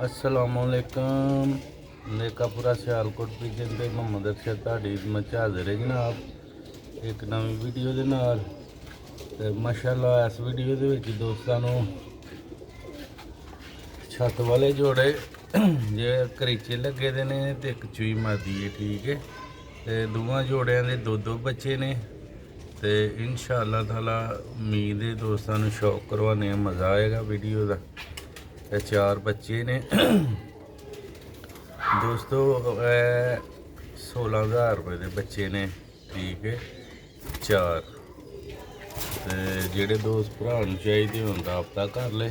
अस्सलामुअलैकुम नेकापुरा सियालकोट पिजन ते मोहम्मद अरशद ਤੁਹਾਡੀ ਮਚ ਹਾਜ਼ਰ ਹੈ ਜਨਾਬ ਇੱਕ ਨਵੀਂ ਵੀਡੀਓ ਦੇ ਨਾਲ। ਤੇ ਮਾਸ਼ਾਅੱਲਾ ਇਸ ਵੀਡੀਓ ਦੇ ਵਿੱਚ ਦੋਸਤਾਂ ਨੂੰ ਛੱਤ ਵਾਲੇ ਜੋੜੇ ਜੇ ਕਰੀਚੇ ਲੱਗੇ ਦੇ ਨੇ ਤੇ ਇੱਕ ਚੂਈ ਮਾਦੀ ਹੈ, ਠੀਕ ਹੈ। ਤੇ ਦੋਵਾਂ ਜੋੜਿਆਂ ਦੇ ਦੋ ਬੱਚੇ ਨੇ ਤੇ इंशाअल्लाह ताला उम्मीद है दोस्तों ਨੂੰ शौक करवाने मज़ा आएगा वीडियो का। ये चार बच्चे ने दोस्तों, 16,000 रुपये के बच्चे ने, ठीक है। चार ते जेड़े दोस्त भरा चाहिए हों राबता कर ले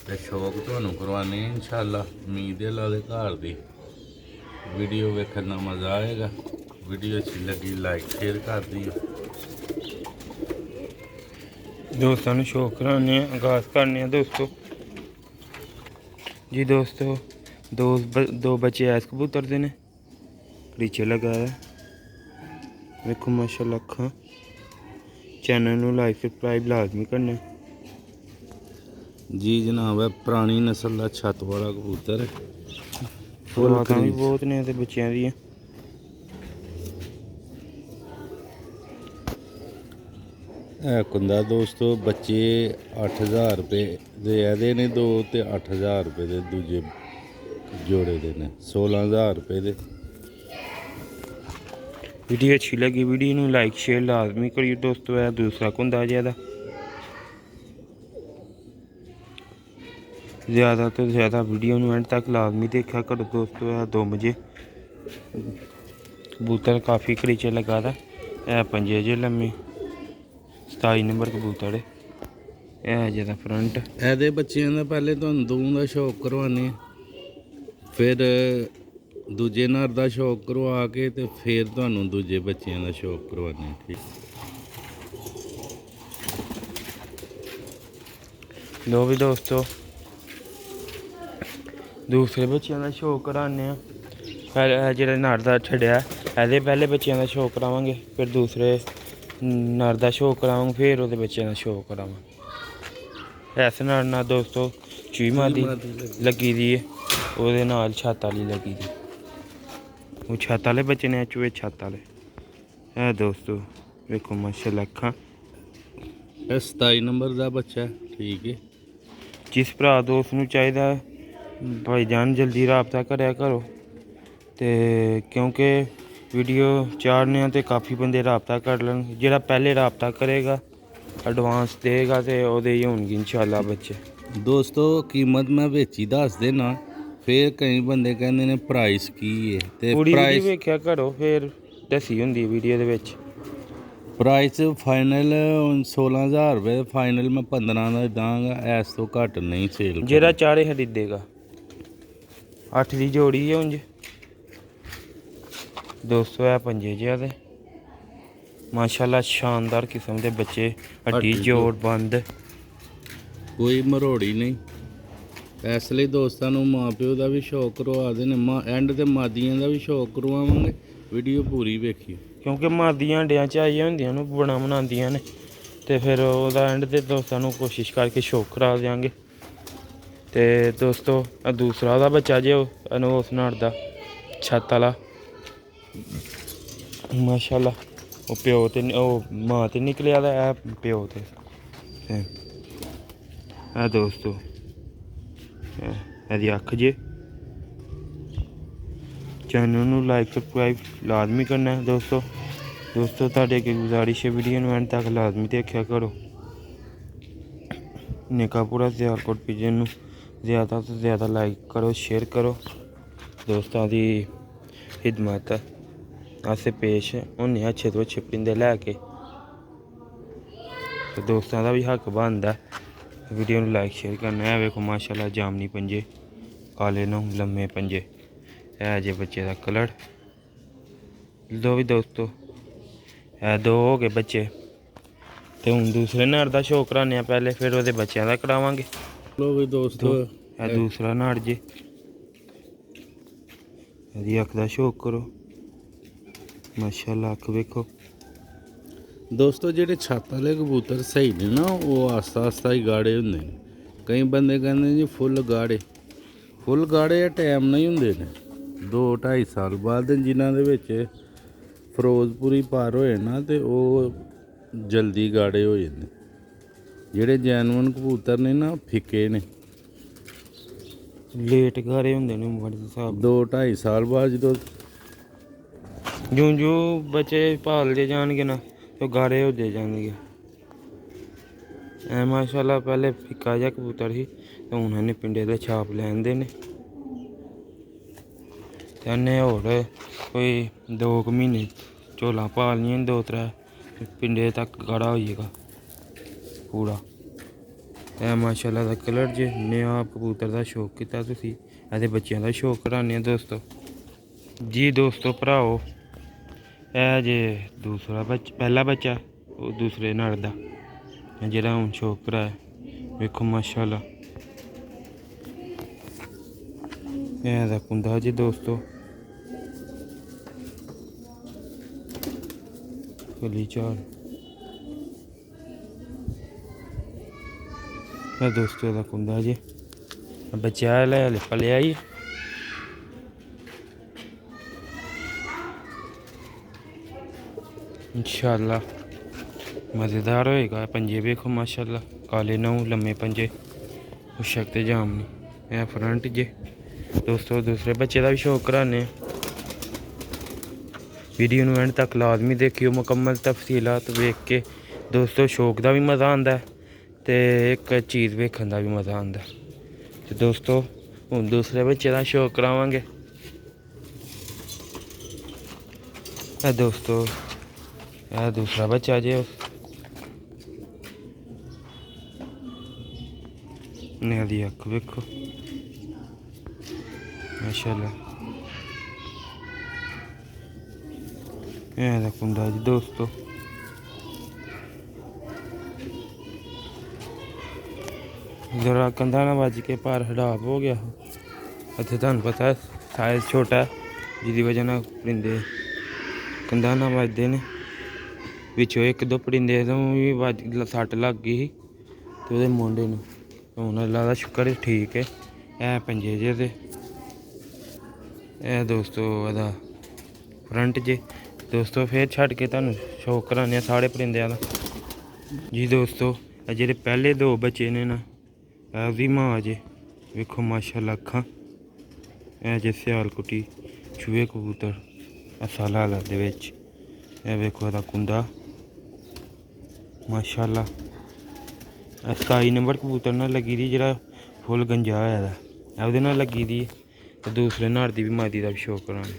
ते शौक तुहानू करवाने इंशाअल्लाह। उम्मीद है अल्लाह दे घर दी वीडियो वेखना मज़ा आएगा। वीडियो अच्छी लगी लाइक शेयर कर दियो। दोस्तों शौक कराने आगाज़ करने दोस्तों जी। दोस्तों दो बच्चे ऐस कबूतर दे ने रीचे लगा है, देखो माशाअल्लाह अखा। चैनल नू लाइक सब्सक्राइब लाजमी करना जी जनाब। है पुरानी नस्ल का छत वाला कबूतर है, खुराकां भी बहुत ने ते बच्चों दी। कुंदा दोस्तों बच्चे 8,000 रुपये दे एहदे ने दो ते 8,000 रुपये दे दूजे जोड़े दे ने 16,000 रुपये दे। वीडियो अच्छी लगी वीडियो नू लाइक शेयर लाजमी करिए दोस्तों। है दूसरा कुंदा ज़्यादा तो ज़्यादा वीडियो नू एंड तक लाजमी देखा करो दोस्तों। है 2 बजे कबूतर काफ़ी करीचे लगा था। है 5 जे लम्मे 27 नंबर कबूतर है ज़्यादा फ्रंट। एहदे बच्चों का पहले तो दूं का शौक करवाने, फिर दूजे नर का शौक करवा के ते फिर तुहानू दूजे बच्चों का शौक करवाने, ठीक। लो भी दोस्तों दूसरे बच्चों का शौक कराने। जो नर का छड़िया एहदे पहले बच्चों का शौक करावांगे, फिर दूसरे नर का शौक करावांगे, फिर वो बच्चों का शौक करावांगे। ऐस नर ना दोस्तों चूई मादी लगी दी है, वो छत वाली लगी दी। वो छत वाले बच्चे ने चूहे छत वाले है दोस्तों। देखो माशाअल्लाह अखा। 27 नंबर का बच्चा है, ठीक है। जिस भरा दोस्त नू चाहिए भाई जान जल्दी राबता करया करो ते क्योंकि वीडियो चाढ़ने तो काफ़ी बंदे राबता कर लेन। जेड़ा पहले राबता करेगा एडवांस देगा तो ओहदे ही होणगे इंशाअल्लाह बच्चे। दोस्तों कीमत मैं बिच ही दस देना, फिर कई बंदे कहंदे ने प्राइस की है ते प्राइस वेख्या करो फिर दसी हुंदी वीडियो दे विच। प्राइस फाइनल 16,000 रुपये फाइनल मैं 15 का दाँगा, ऐस तो घट नहीं सेल। जेड़ा चारे खरीदेगा 8 की जोड़ी है उंज दोस्तों। है 5 जे माशाअल्लाह शानदार किस्म के बच्चे, हड्डी जोड़ बंद, कोई मरोड़ी नहीं। इसलिए दोस्तों माँ प्यो का भी शौक करवा देने, एंड ते मादियां का भी शौक करवावांगे। वीडियो पूरी वेखियो क्योंकि मादियां अंडियां च आई होंदियां ने बड़ा बनांदियां ने ते फिर ओहदा एंड ते दोस्तों कोशिश करके शौक करा देंगे। तो दोस्तों दूसरा दा बच्चा जो उस नर दा छत वाला माशाअल्लाह वो प्यो ते मां ते निकलिया दा है प्यो ते है दोस्तों। एदी अख जे। चैनल नू लाइक सब्सक्राइब लाजमी करना है दोस्तों। तुहाडे अगे गुजारिश है वीडियो नू एंड तक लाजमी देखा करो। नेकापुरा सियालकोट पिजन नू ज़्यादा तो ज़्यादा लाइक करो शेयर करो। दोस्तों की खिदमत अस पेश होने अच्छे तो अच्छे परिंदे लैके, तो दोस्तों का भी हक बनता है वीडियो नू लाइक शेयर करना है। वेखो माशाअल्लाह जामनी पंजे काले नौ लम्मे पंजे है जे बच्चे का कलर। दो भी दोस्तों है 2 हो गए बच्चे तो हूँ दूसरे नर का शौक कराने पहले, फिर वो बच्चों का करावांगे। लो भी दोस्तों है दूसरा नर जे यदि अख का शौक करो माशाअल्लाह अख वेखो। दोस्तों जेडे छत वाले कबूतर सही ने ना वो आस्ता आस्ता ही गाड़े होंगे, ਕਈ ਬੰਦੇ ਕਹਿੰਦੇ ਜੀ ਫੁੱਲ ਗਾੜੇ ਟਾਈਮ ਨਹੀਂ ਹੁੰਦੇ ਨੇ 2-2.5 ਸਾਲ ਬਾਅਦ ਜਿਨ੍ਹਾਂ ਦੇ ਵਿੱਚ ਫਿਰੋਜ਼ਪੁਰੀ ਪਾਰ ਹੋਏ ਨਾ ਤੇ ਉਹ ਜਲਦੀ ਗਾੜੇ ਹੋ ਜਾਂਦੇ। ਜਿਹੜੇ ਜੈਨੂਅਨ ਕਬੂਤਰ ਨੇ ਨਾ ਫਿੱਕੇ ਨੇ, ਲੇਟ ਗਾਰੇ ਹੁੰਦੇ ਨੇ ਉਮਰ ਦੇ ਹਿਸਾਬ 2-2.5 ਸਾਲ ਬਾਅਦ ਜਦੋਂ ਜੂੰ ਬੱਚੇ ਭਾਲਦੇ ਜਾਣਗੇ ਨਾ ਤੇ ਗਾਰੇ ਹੁੰਦੇ ਜਾਣਗੇ। ਐ ਮਾਸ਼ਾਅੱਲਾ ਪਹਿਲੇ ਫਿੱਕਾ ਜਿਹਾ ਕਬੂਤਰ ਸੀ ਤੇ ਹੁਣ ਇਹਨੇ ਪਿੰਡੇ ਦੇ ਛਾਪ ਲੈਂਦੇ ਨੇ ਤੇ ਇਹਨੇ ਹੋਰ ਕੋਈ 2 ਮਹੀਨੇ ਝੋਲਾ ਪਾਲਣੀਆਂ 2-3 ਪਿੰਡੇ ਤੱਕ ਗਾੜਾ ਹੋ ਜਾਏਗਾ ਪੂਰਾ। ਇਹ ਮਾਸ਼ਾਅੱਲਾ ਦਾ ਕਲਰ ਜੇ ਨੇ ਆਪ ਕਬੂਤਰ ਦਾ ਸ਼ੌਕ ਕੀਤਾ ਤੁਸੀਂ ਇਹਦੇ ਬੱਚਿਆਂ ਦਾ ਸ਼ੌਕ ਕਰਾਉਂਦੇ ਆ ਦੋਸਤੋ ਜੀ। ਦੋਸਤੋ ਭਰਾਓ ਇਹ ਜੇ ਦੂਸਰਾ ਪਹਿਲਾ ਬੱਚਾ ਉਹ ਦੂਸਰੇ ਨਰ ਦਾ ਜਿਹੜਾ ਹੁਣ ਸ਼ੌਕ ਕਰਾਇਆ ਵੇਖੋ ਮਾਸ਼ਾਅੱਲਾ। ਇਹ ਦਾ ਕੁੰਦਾ ਜੀ ਦੋਸਤੋ ਫੁੱਲੀ ਚਾਲ ਇਹ ਦੋਸਤੋ ਦਾ ਕੁੰਦਾ ਜੀ ਬੱਚਾ ਲੈ ਪਲਿਆ ਹੀ इंशाअल्लाह मज़ेदार होएगा। पंजे देखो माशाअल्लाह काले नौ लम्बे पंजे मुशक ते जामनी यह फ्रंट जे दोस्तों दूसरे बच्चे का भी शौक कराने वीडियो नूं एंड तक लाजमी देखियो मुकम्मल तफसीलात वेख के दोस्तों शौक का भी मज़ा आंदा ते एक चीज़ वेखण का भी मज़ा आंदा। तो दोस्तों हुण दूसरे बच्चे का शौक करावांगे। दोस्तों यह दूसरा बच्चा जे दी अख वेखो माशाअल्लाह यह कुंडा जी दोस्तों जरा कंधा ना बज के भार हड़ाप हो गया इतने तुहानूं पता है साइज छोटा है जिसकी वजह ना परिंदे कंधा ना बजते ने विचों 1-2 परिंदे तो भी सट लग गई ही तो वो मुंडे नूं हुण अल्लाह दा शुक्र है ठीक है। यह पंजे जे ते दोस्तों एदा फ्रंट जे दोस्तों फिर छड्ड के तुहानूं शौक कराने सारे परिंदियां दा जी। दोस्तों जेह्ड़े पहले 2 बच्चे ने ना ओहदी मां जे वेखो माशाअल्लाह अक्खां ए जे सियालकुटी चूहे कबूतर साला दे विच ए वेखो एदा कुंदा माशाअल्लाह 27 नंबर कबूतर नाल लगी दी जेह्ड़ा फुल गंजा होया दा ओहदे नाल लगी दी ते दूसरे नर दी भी मादी दा भी शौक कराने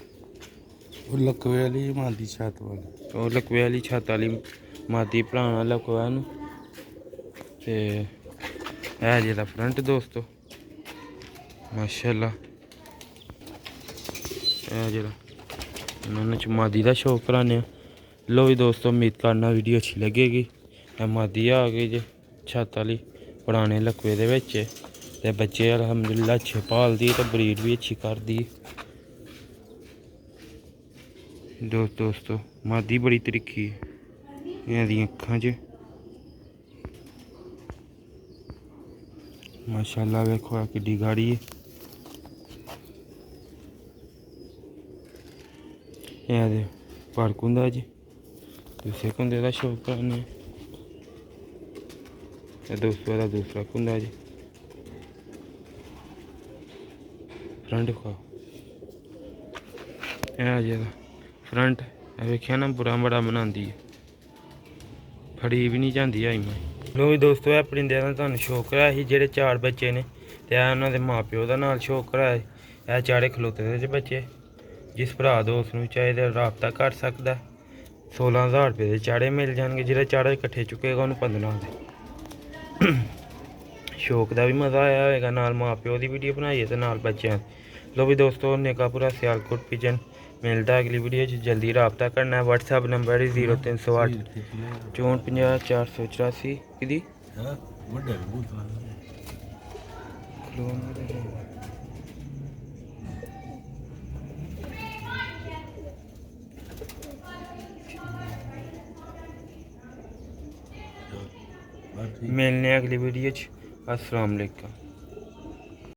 ਉਹ ਲਕਵੇ ਵਾਲੀ ਮਾਦੀ ਛੱਤ ਵਾਲੀ ਉਹ ਲਕਵੇ ਵਾਲੀ ਛੱਤ ਵਾਲੀ ਮਾਦੀ ਭਰਾਣਾ ਲਕਵਾ ਨੂੰ ਤੇ ਇਹ ਜਿਹਦਾ ਫਰੰਟ ਦੋਸਤੋ ਮਾਸ਼ਾਅੱਲਾ ਇਹ ਜਿਹੜਾ ਇਹਨਾਂ ਚ ਮਾਦੀ ਦਾ ਸ਼ੌਕ ਕਰਾਨੇ। लो भी दोस्तों उम्मीद करना वीडियो अच्छी लगेगी। मादी आ गई जे छत वाली पुराने लकवे दे विच ते बच्चे अलहमदुलिल्लाह अच्छे पालदी ते ब्रीड भी अच्छी करदी। दोस्तों मादी बड़ी तरीकी है अक्खां च माशाअल्लाह वेखो किड्डी गाड़ी है फर्क होंदा जी दूसरे कुंदे का शौक करने दोस्तों का दूसरा कुंदा जी फ्रंट खाओ जी फ्रंट वेख्या ना बुरा बड़ा बनाती है फड़ी भी नहीं जाती आई मैं लो भी दोस्तों यह परिंदे का तुहानूं शौक कराया ही जेह्ड़े 4 बच्चे ने ते उन्हां दे माँ प्यो दा नाल शौक कराया यह चारे खलोते दे बच्चे जिस भरा दोस्त नूं चाहिए राबता कर सकता। 16,000 रुपये के चाड़े मिल जाएंगे जो चाड़ा इकट्ठे चुकेगा उन्होंने 15 दे शौक का भी मज़ा आया होगा नाल माँ प्यो की वीडियो बनाई है तो नाल बच्चों। लो भी दोस्तों नेकापुरा सियालकोट पिजन मिलता अगली वीडियो जल्दी रबता करना। व्हाट्सएप नंबर है 0308 54 484 कि मिलने अगली वीडियो अस्सलाम वालेकुम।